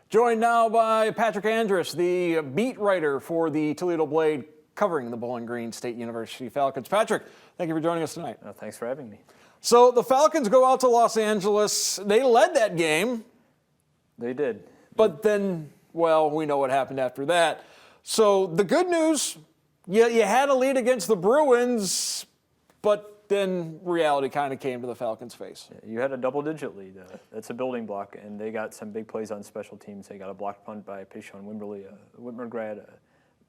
Joined now by Patrick Andrus, the beat writer for the Toledo Blade, covering the Bowling Green State University Falcons. Patrick, thank you for joining us tonight. Thanks for having me. So the Falcons go out to Los Angeles. They led that game. They did. But then, well, we know what happened after that. So the good news, you had a lead against the Bruins, but then reality kind of came to the Falcons' face. You had a double-digit lead. That's a building block, and they got some big plays on special teams. They got a blocked punt by Payshawn Wimberly, a Whitmer grad.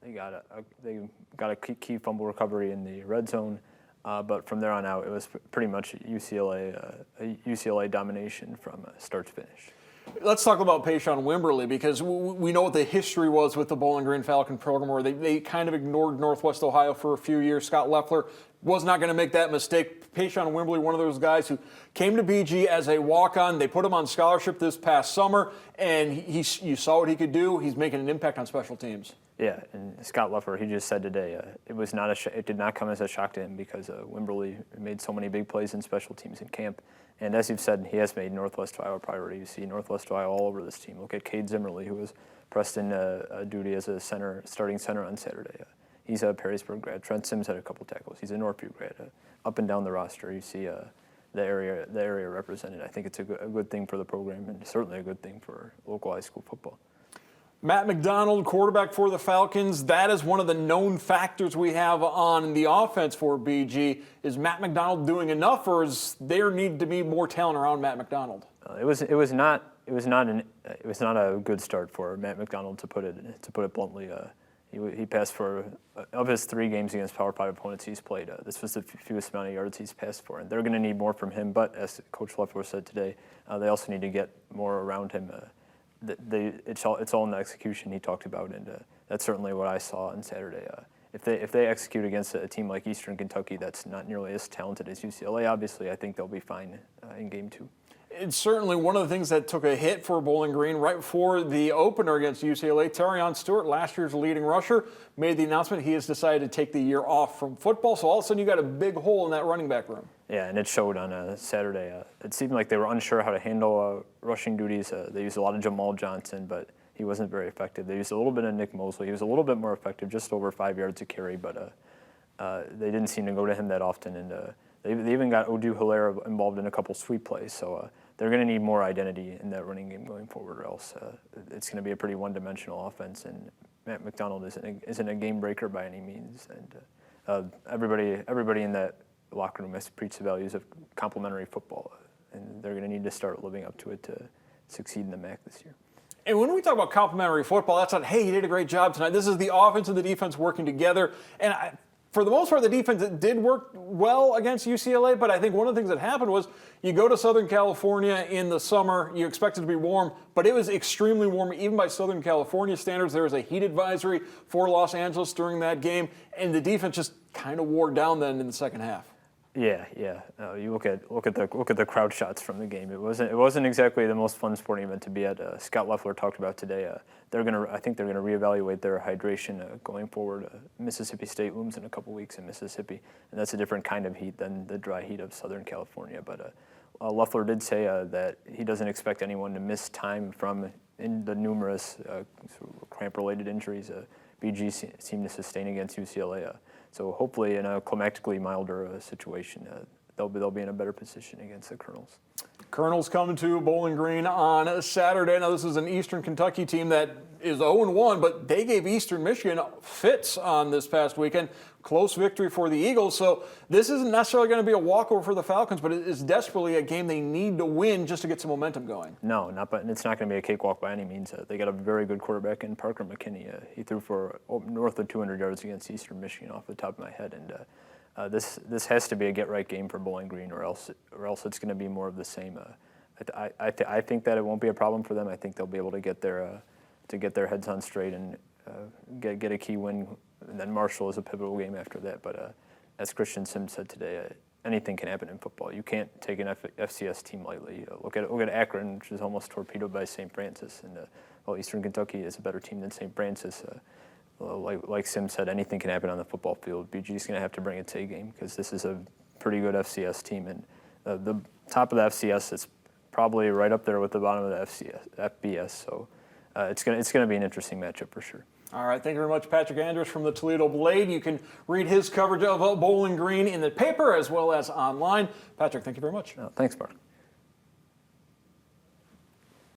They got a key fumble recovery in the red zone. But from there on out, it was pretty much UCLA domination from start to finish. Let's talk about Payshawn Wimberly, because we know what the history was with the Bowling Green Falcon program, where they kind of ignored Northwest Ohio for a few years. Scott Loeffler was not going to make that mistake. Payshawn Wimberly, one of those guys who came to BG as a walk-on. They put him on scholarship this past summer, and you saw what he could do. He's making an impact on special teams. Yeah, and Scott Loeffler, he just said today, it did not come as a shock to him because Wimberly made so many big plays in special teams in camp. And as you've said, he has made Northwest Ohio a priority. You see Northwest Ohio all over this team. Look at Cade Zimmerly, who was pressed in duty as a starting center on Saturday. He's a Perrysburg grad. Trent Sims had a couple tackles. He's a Northview grad. Up and down the roster, you see the area represented. I think it's a good thing for the program, and certainly a good thing for local high school football. Matt McDonald, quarterback for the Falcons. That is one of the known factors we have on the offense for BG. Is Matt McDonald doing enough, or is there need to be more talent around Matt McDonald? It was not a good start for Matt McDonald, to put it bluntly. He passed for, of his 3 games against Power 5 opponents he's played, this was the fewest amount of yards he's passed for. And they're going to need more from him, but as Coach Loeffler said today, they also need to get more around him. It's all in the execution he talked about, and that's certainly what I saw on Saturday. If they execute against a team like Eastern Kentucky that's not nearly as talented as UCLA, obviously, I think they'll be fine in Game 2. It's certainly one of the things that took a hit for Bowling Green right before the opener against UCLA. Terrion Stewart, last year's leading rusher, made the announcement he has decided to take the year off from football. So all of a sudden you got a big hole in that running back room. Yeah, and it showed on Saturday. It seemed like they were unsure how to handle rushing duties. They used a lot of Jamal Johnson, but he wasn't very effective. They used a little bit of Nick Mosley. He was a little bit more effective, just over 5 yards a carry, but they didn't seem to go to him that often. And they even got Odu Hilaire involved in a couple sweep plays. So they're going to need more identity in that running game going forward, or else it's going to be a pretty one-dimensional offense. And Matt McDonald isn't a game breaker by any means. And everybody in that locker room has preached the values of complementary football, and they're going to need to start living up to it to succeed in the MAC this year. And when we talk about complementary football, that's not, hey, you did a great job tonight. This is the offense and the defense working together. And for the most part, the defense did work well against UCLA, but I think one of the things that happened was you go to Southern California in the summer, you expect it to be warm, but it was extremely warm, even by Southern California standards. There was a heat advisory for Los Angeles during that game, and the defense just kind of wore down then in the second half. Yeah. You look at the crowd shots from the game. It wasn't exactly the most fun sporting event to be at. Scott Loeffler talked about today. I think they're gonna reevaluate their hydration going forward. Mississippi State looms in a couple weeks in Mississippi, and that's a different kind of heat than the dry heat of Southern California. But Loeffler did say that he doesn't expect anyone to miss time from in the numerous cramp-related injuries BG seemed to sustain against UCLA. So hopefully, in a climatically milder situation, they'll be in a better position against the Colonels. Colonels coming to Bowling Green on Saturday. Now, this is an Eastern Kentucky team that is 0-1, but they gave Eastern Michigan fits on this past weekend. Close victory for the Eagles. So this isn't necessarily going to be a walkover for the Falcons, but it is desperately a game they need to win just to get some momentum going. No, it's not going to be a cakewalk by any means. They got a very good quarterback in Parker McKinney. He threw for north of 200 yards against Eastern Michigan off the top of my head, and this has to be a get-right game for Bowling Green, or else it's going to be more of the same. I think that it won't be a problem for them. I think they'll be able to get their heads on straight and get a key win. And then Marshall is a pivotal game after that. But as Christian Sims said today, anything can happen in football. You can't take an FCS team lightly. Look at Akron, which is almost torpedoed by St. Francis, and Eastern Kentucky is a better team than St. Francis. Like Sims said, anything can happen on the football field. BG's going to have to bring its A game, because this is a pretty good FCS team, and the top of the FCS is probably right up there with the bottom of the FBS. So it's gonna be an interesting matchup for sure. All right, thank you very much, Patrick Andrus from the Toledo Blade. You can read his coverage of Bowling Green in the paper as well as online. Patrick, thank you very much. Thanks, Mark.